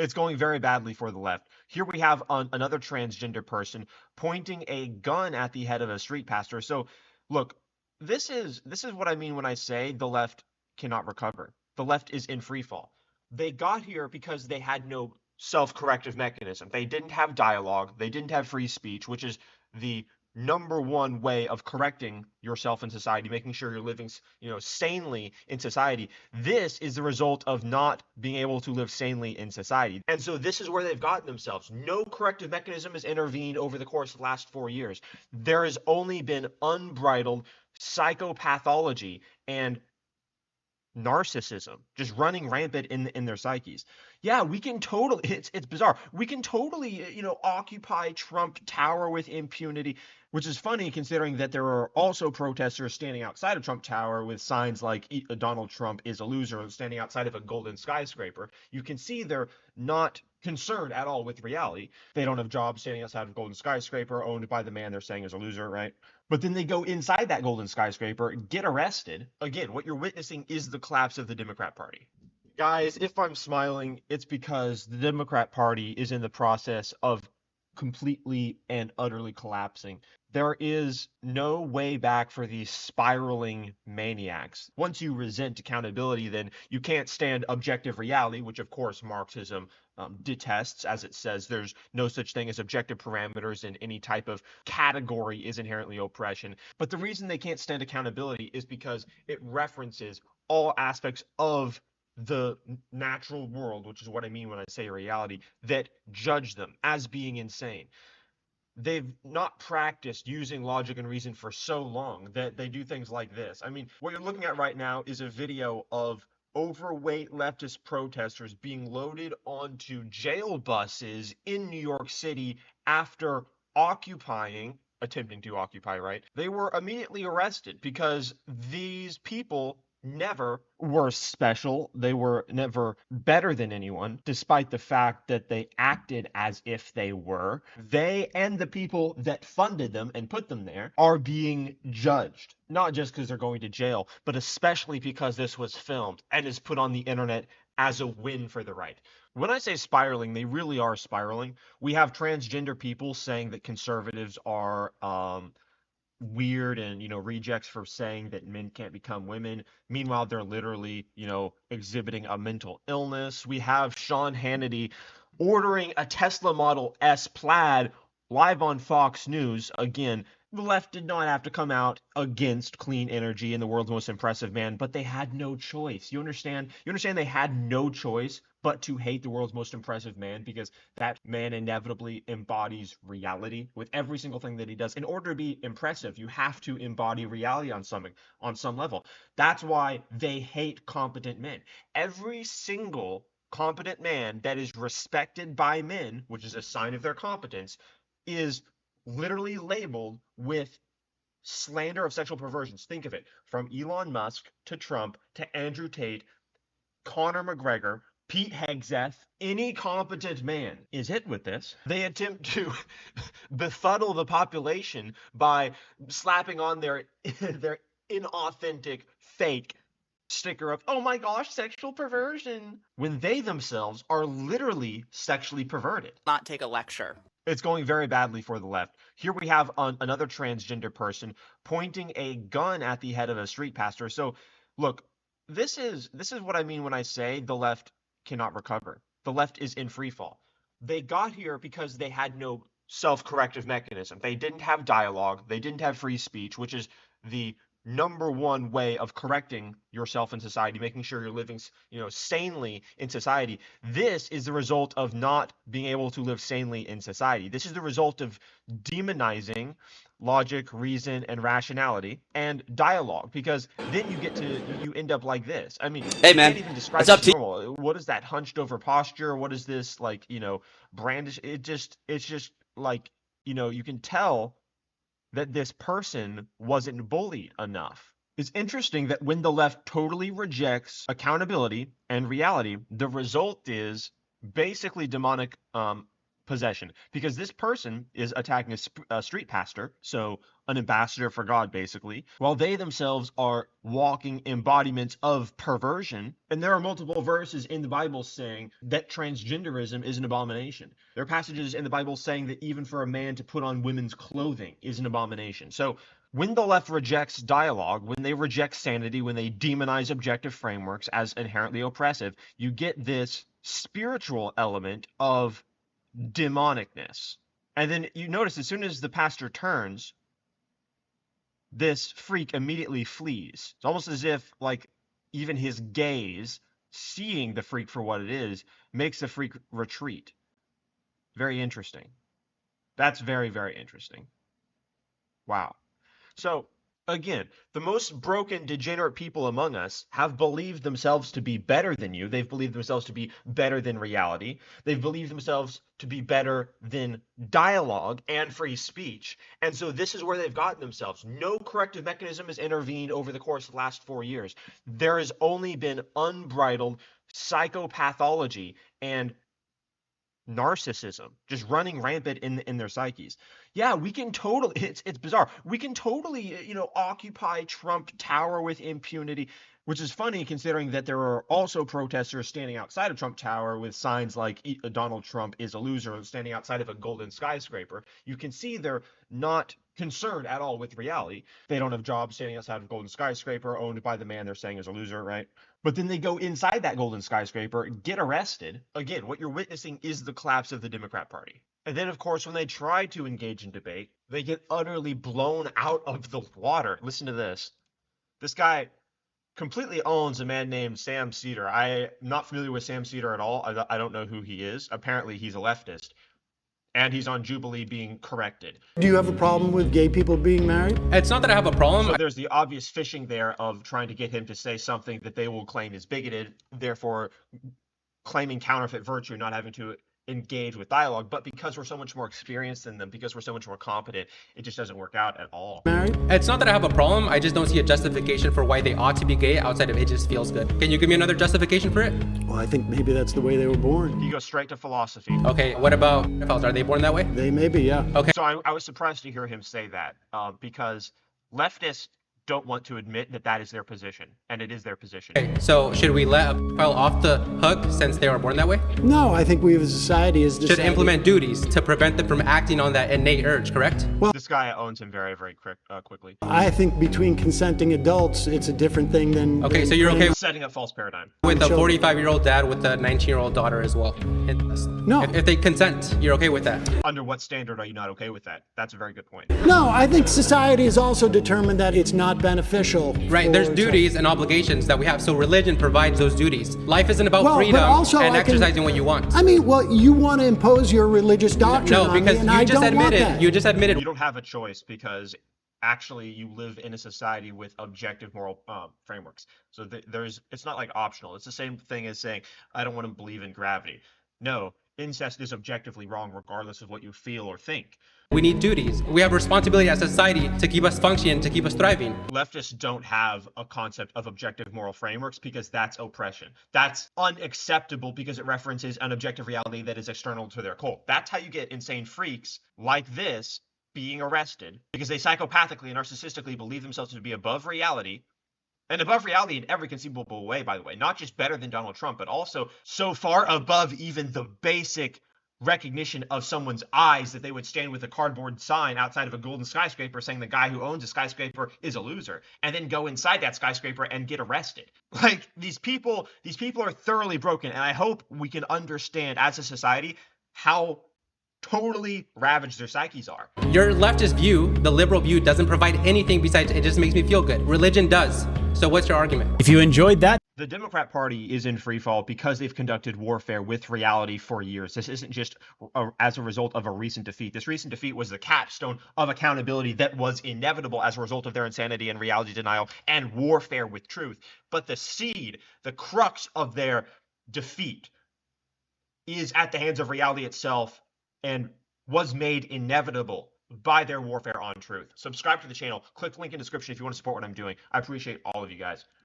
It's going very badly for the left. Here we have another transgender person pointing a gun at the head of a street pastor. So, look, this is what I mean when I say the left cannot recover. The left is in free fall. They got here because they had no self-corrective mechanism. They didn't have dialogue. They didn't have free speech, which is the number one way of correcting yourself in society, making sure you're living, sanely in society. This is the result of not being able to live sanely in society. And so this is where they've gotten themselves. No corrective mechanism has intervened over the course of the last 4 years. There has only been unbridled psychopathology and narcissism just running rampant in their psyches. Yeah, we can totally, it's bizarre. We can totally, occupy Trump Tower with impunity, which is funny considering that there are also protesters standing outside of Trump Tower with signs like Donald Trump is a loser, standing outside of a golden skyscraper. You can see they're not concerned at all with reality. They don't have jobs standing outside of a golden skyscraper owned by the man they're saying is a loser, right? But then they go inside that golden skyscraper, get arrested. Again, what you're witnessing is the collapse of the Democrat Party. Guys, if I'm smiling, it's because the Democrat Party is in the process of completely and utterly collapsing. There is no way back for these spiraling maniacs. Once you resent accountability, then you can't stand objective reality, which of course Marxism detests, as it says there's no such thing as objective parameters, and any type of category is inherently oppression. But the reason they can't stand accountability is because it references all aspects of the natural world, which is what I mean when I say reality, that judge them as being insane. They've not practiced using logic and reason for so long that they do things like this. I mean, what you're looking at right now is a video of overweight leftist protesters being loaded onto jail buses in New York City after attempting to occupy, right? They were immediately arrested because these people never were special. They were never better than anyone, despite the fact that they acted as if they were. They and the people that funded them and put them there are being judged, not just because they're going to jail, but especially because this was filmed and is put on the internet as a win for the right. When I say spiraling, they really are spiraling. We have transgender people saying that conservatives are weird and rejects for saying that men can't become women. Meanwhile, they're literally exhibiting a mental illness. We have Sean Hannity ordering a Tesla Model S Plaid live on Fox News. Again, the left did not have to come out against clean energy and the world's most impressive man, but they had no choice. You understand they had no choice but to hate the world's most impressive man, because that man inevitably embodies reality with every single thing that he does. In order to be impressive, you have to embody reality on some level. That's why they hate competent men. Every single competent man that is respected by men, which is a sign of their competence, is literally labeled with slander of sexual perversions. Think of it, from Elon Musk to Trump to Andrew Tate, Conor McGregor, Pete Hegseth. Any competent man is hit with this. They attempt to befuddle the population by slapping on their their inauthentic, fake sticker of, oh my gosh, sexual perversion, when they themselves are literally sexually perverted. Not take a lecture. It's going very badly for the left. Here we have another transgender person pointing a gun at the head of a street pastor. So, look, this is what I mean when I say the left cannot recover. The left is in free fall. They got here because they had no self-corrective mechanism. They didn't have dialogue. They didn't have free speech, which is the number one way of correcting yourself in society, making sure you're living, sanely in society. This is the result of not being able to live sanely in society. This is the result of demonizing logic, reason, and rationality and dialogue, because then you end up like this. I mean, Hey, you man, can't even describe it's up this to normal. What is that hunched over posture? What is this, like, brandish? It's just like, you can tell that this person wasn't bullied enough. It's interesting that when the left totally rejects accountability and reality, the result is basically demonic possession, because this person is attacking a street pastor, so an ambassador for God, basically, while they themselves are walking embodiments of perversion. And there are multiple verses in the Bible saying that transgenderism is an abomination. There are passages in the Bible saying that even for a man to put on women's clothing is an abomination. So when the left rejects dialogue, when they reject sanity, when they demonize objective frameworks as inherently oppressive, you get this spiritual element of demonicness. And then you notice as soon as the pastor turns, this freak immediately flees. It's almost as if, like, even his gaze, seeing the freak for what it is, makes the freak retreat. Very interesting. That's very, very interesting. Wow. So, again, the most broken, degenerate people among us have believed themselves to be better than you. They've believed themselves to be better than reality. They've believed themselves to be better than dialogue and free speech. And so this is where they've gotten themselves. No corrective mechanism has intervened over the course of the last 4 years. There has only been unbridled psychopathology and narcissism just running rampant in their psyches. Yeah, we can totally, it's bizarre. We can totally, occupy Trump Tower with impunity, which is funny considering that there are also protesters standing outside of Trump Tower with signs like Donald Trump is a loser, standing outside of a golden skyscraper. You can see they're not concerned at all with reality. They don't have jobs standing outside of a golden skyscraper owned by the man they're saying is a loser, right? But then they go inside that golden skyscraper, get arrested. Again, what you're witnessing is the collapse of the Democrat Party. And then, of course, when they try to engage in debate, they get utterly blown out of the water. Listen to this. This guy completely owns a man named Sam Cedar. I'm not familiar with Sam Cedar at all. I don't know who he is. Apparently, he's a leftist. And he's on Jubilee being corrected. Do you have a problem with gay people being married? It's not that I have a problem. So there's the obvious fishing there of trying to get him to say something that they will claim is bigoted, therefore claiming counterfeit virtue, not having to engage with dialogue. But because we're so much more experienced than them, because we're so much more competent, it just doesn't work out at all. Married? It's not that I have a problem. I just don't see a justification for why they ought to be gay outside of it just feels good. Can you give me another justification for it? Well, I think maybe that's the way they were born. He goes straight to philosophy. Okay, what about pedophiles? Are they born that way? They may be, yeah. Okay. So I was surprised to hear him say that because leftists don't want to admit that that is their position, and it is their position. Okay, so should we let a pedophile off the hook since they were born that way? No, I think we as a society has decided... Should implement duties to prevent them from acting on that innate urge, correct? Well, This guy owns him very, very quickly. I think between consenting adults, it's a different thing than... Okay, so you're okay Setting up false paradigm. with a children. 45-year-old dad with a 19-year-old daughter as well? No. If they consent, you're okay with that? Under what standard are you not okay with that? That's a very good point. No, I think society has also determined that it's not beneficial. Right, there's for- duties and obligations that we have, so religion provides those duties. Life isn't about Well, but freedom also and I can- exercising what you want. I mean, well, you want to impose your religious doctrine No, on me, because and I you just don't want admitted, that. you just admitted. You don't have a choice because actually you live in a society with objective moral frameworks. So it's not like optional. It's the same thing as saying, I don't want to believe in gravity. No, incest is objectively wrong regardless of what you feel or think. We need duties. We have responsibility as a society to keep us functioning, to keep us thriving. Leftists don't have a concept of objective moral frameworks because that's oppression. That's unacceptable because it references an objective reality that is external to their cult. That's how you get insane freaks like this being arrested because they psychopathically and narcissistically believe themselves to be above reality. And above reality in every conceivable way, by the way. Not just better than Donald Trump, but also so far above even the basic recognition of someone's eyes that they would stand with a cardboard sign outside of a golden skyscraper saying the guy who owns a skyscraper is a loser, and then go inside that skyscraper and get arrested. Like, these people are thoroughly broken, and I hope we can understand as a society how totally ravaged their psyches are. Your leftist view, the liberal view, doesn't provide anything besides it just makes me feel good. Religion does. So what's your argument? If you enjoyed that, The Democrat Party is in free fall because they've conducted warfare with reality for years. This isn't just as a result of a recent defeat. This recent defeat was the capstone of accountability that was inevitable as a result of their insanity and reality denial and warfare with truth. But the seed, the crux of their defeat is at the hands of reality itself and was made inevitable by their warfare on truth. Subscribe to the channel. Click the link in the description if you want to support what I'm doing. I appreciate all of you guys.